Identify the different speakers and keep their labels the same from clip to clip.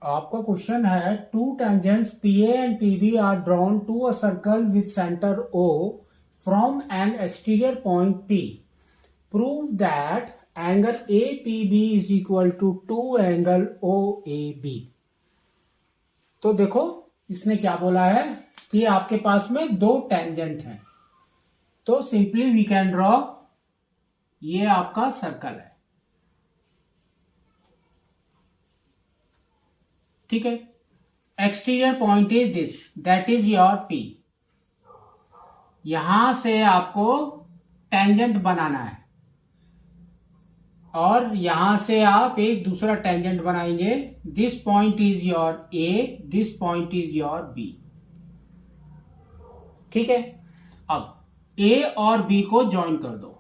Speaker 1: आपका क्वेश्चन है two tangents PA and PB are drawn to a circle with centre O from an exterior point P. Prove that angle APB is equal to angle OAB. तो देखो इसने क्या बोला है कि आपके पास में दो टेंजेंट हैं, तो सिंपली वी कैन ड्रॉ, ये आपका सर्कल है, ठीक है. Exterior point is this, that is your P. यहां से आपको टेंजेंट बनाना है और यहां से आप एक दूसरा टेंजेंट बनाएंगे. This point is your A, this point is your B. ठीक है. अब A और B को ज्वाइन कर दो.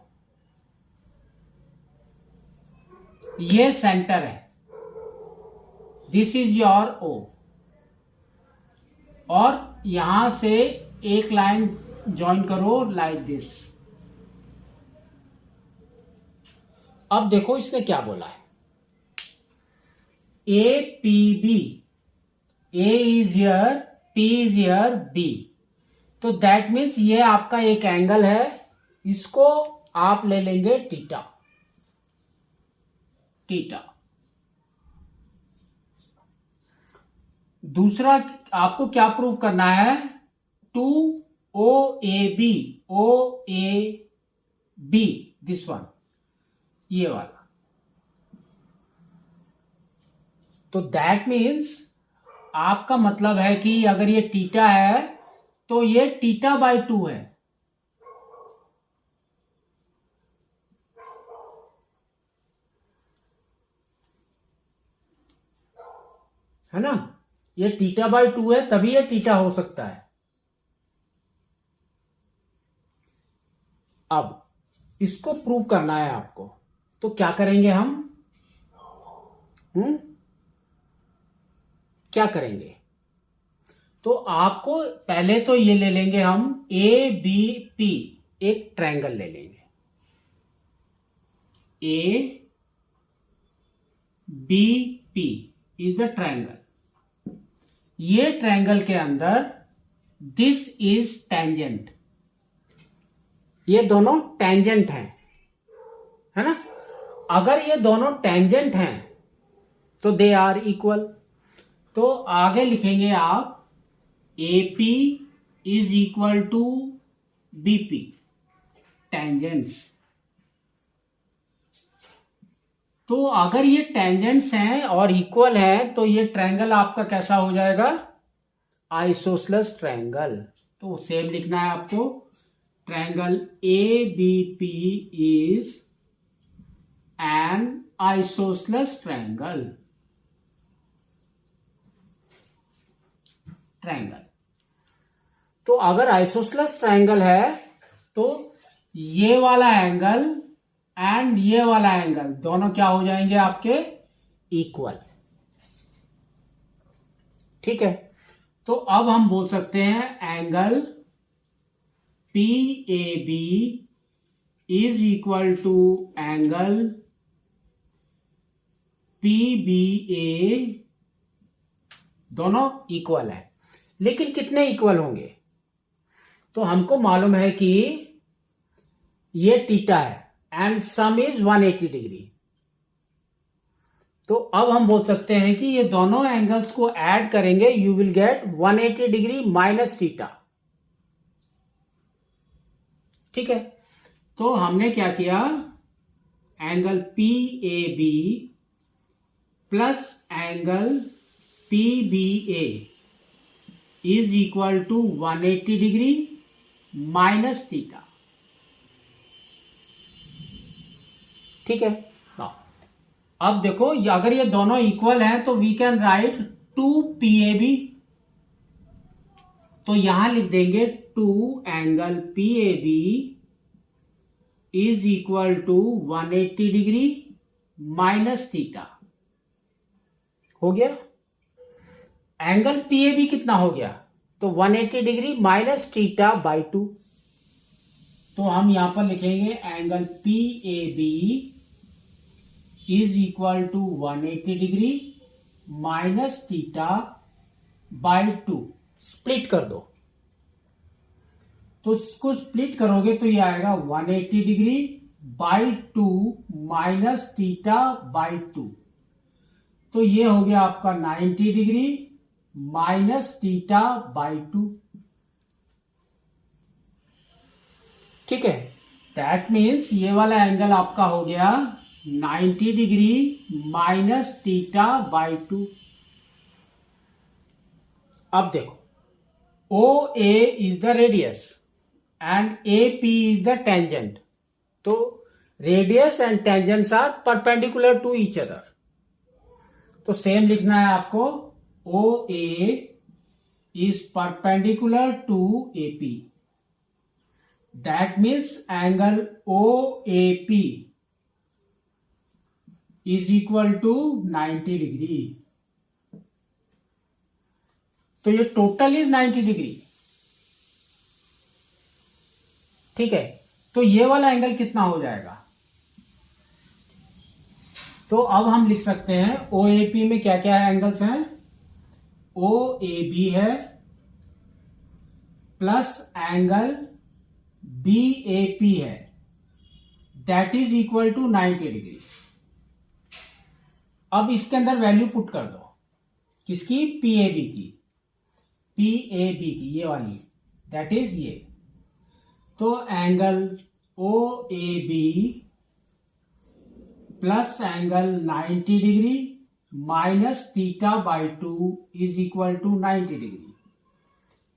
Speaker 1: ये सेंटर है, दिस इज योर O, और यहां से एक लाइन ज्वाइन करो लाइक दिस. अब देखो इसने क्या बोला है, APB, A is here, P is here, B. तो दैट मीन्स ये आपका एक एंगल है, इसको आप ले लेंगे थीटा. दूसरा आपको क्या प्रूव करना है, टू OAB, दिस वन, ये वाला. तो दैट मीन्स आपका मतलब है कि अगर ये थीटा है तो ये θ/2 है. है ना, ये θ/2 है, तभी ये थीटा हो सकता है. अब इसको प्रूव करना है आपको, तो क्या करेंगे हम, क्या करेंगे, तो आपको पहले तो ये ले लेंगे हम ABP, एक ट्रायंगल ले लेंगे. ABP is the triangle. ये ट्रायंगल के अंदर दिस इज टेंजेंट, ये दोनों टेंजेंट हैं, है ना. अगर ये दोनों टेंजेंट हैं तो दे आर इक्वल. तो आगे लिखेंगे आप AP is equal to BP, tangents. तो अगर ये टेंजेंट्स हैं और इक्वल हैं तो ये ट्रायंगल आपका कैसा हो जाएगा, आइसोसेलेस ट्रायंगल. तो सेम लिखना है आपको, triangle ABP is an isosceles triangle. तो अगर आइसोसेलेस ट्रायंगल है तो ये वाला एंगल एंड ये वाला एंगल दोनों क्या हो जाएंगे आपके, इक्वल. ठीक है. तो अब हम बोल सकते हैं angle PAB is equal to angle PBA. दोनों इक्वल है, लेकिन कितने इक्वल होंगे, तो हमको मालूम है कि ये थीटा है एंड सम इज 180 डिग्री. तो अब हम बोल सकते हैं कि ये दोनों एंगल्स को ऐड करेंगे, you will get 180 degree minus theta. ठीक है. तो हमने क्या किया, angle PAB plus angle PBA is equal to 180 degree minus theta. ठीक है. अब देखो अगर ये दोनों इक्वल हैं तो वी कैन राइट 2PAB. तो यहां लिख देंगे 2 angle PAB is equal to 180 degree minus theta. हो गया. एंगल PAB कितना हो गया, तो 180 डिग्री माइनस θ/2. तो हम यहां पर लिखेंगे angle PAB is equal to 180 degree minus theta by 2 split कर दो। तो इसको स्प्लिट करोगे तो ये आएगा 180 degree by 2 minus theta by 2। तो ये हो गया आपका 90 डिग्री माइनस थीटा बाई 2। ठीक है, दैट मीन्स ये वाला एंगल आपका हो गया 90 डिग्री माइनस थीटा बाई 2। अब देखो, O A is the radius and A P is the tangent. तो radius and tangents are perpendicular to each other. तो सेम लिखना है आपको, O A is perpendicular to A P. That means angle O A P is equal to 90 degree. तो ये total is 90 degree. ठीक है, तो ये वाला एंगल कितना हो जाएगा? तो अब हम लिख सकते हैं ओ ए पी में क्या क्या एंगल्स हैं। ओ ए बी है plus angle B A P है, that is equal to 90 degree. अब इसके अंदर वैल्यू पुट कर दो, किसकी? पी ए बी की। पी ए बी की ये वाली, दैट इज ये। तो angle O A B plus angle 90 degree minus theta by 2 is equal to 90 degree.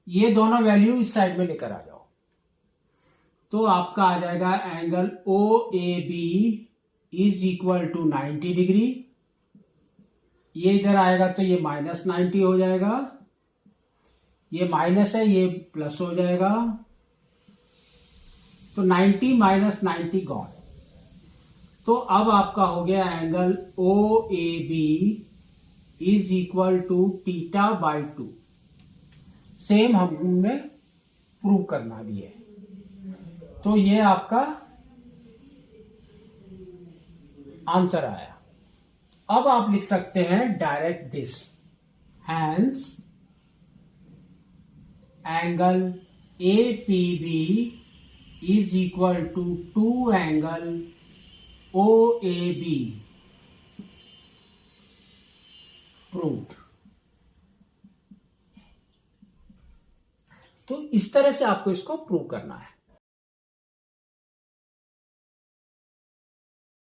Speaker 1: ये दोनों वैल्यू इस साइड में लेकर आ जाओ। तो आपका आ जाएगा angle O A B is equal to 90 degree. ये इधर आएगा तो ये माइनस 90 हो जाएगा, ये माइनस है ये प्लस हो जाएगा। तो 90 माइनस 90 गॉन। तो अब आपका हो गया angle O A B is equal to theta by 2। Same हमने प्रूव करना भी है। तो ये आपका आंसर आया। अब आप लिख सकते हैं direct this, hence angle A P B is equal to 2 angle O A B proved. तो इस तरह से आपको इसको प्रूव करना है।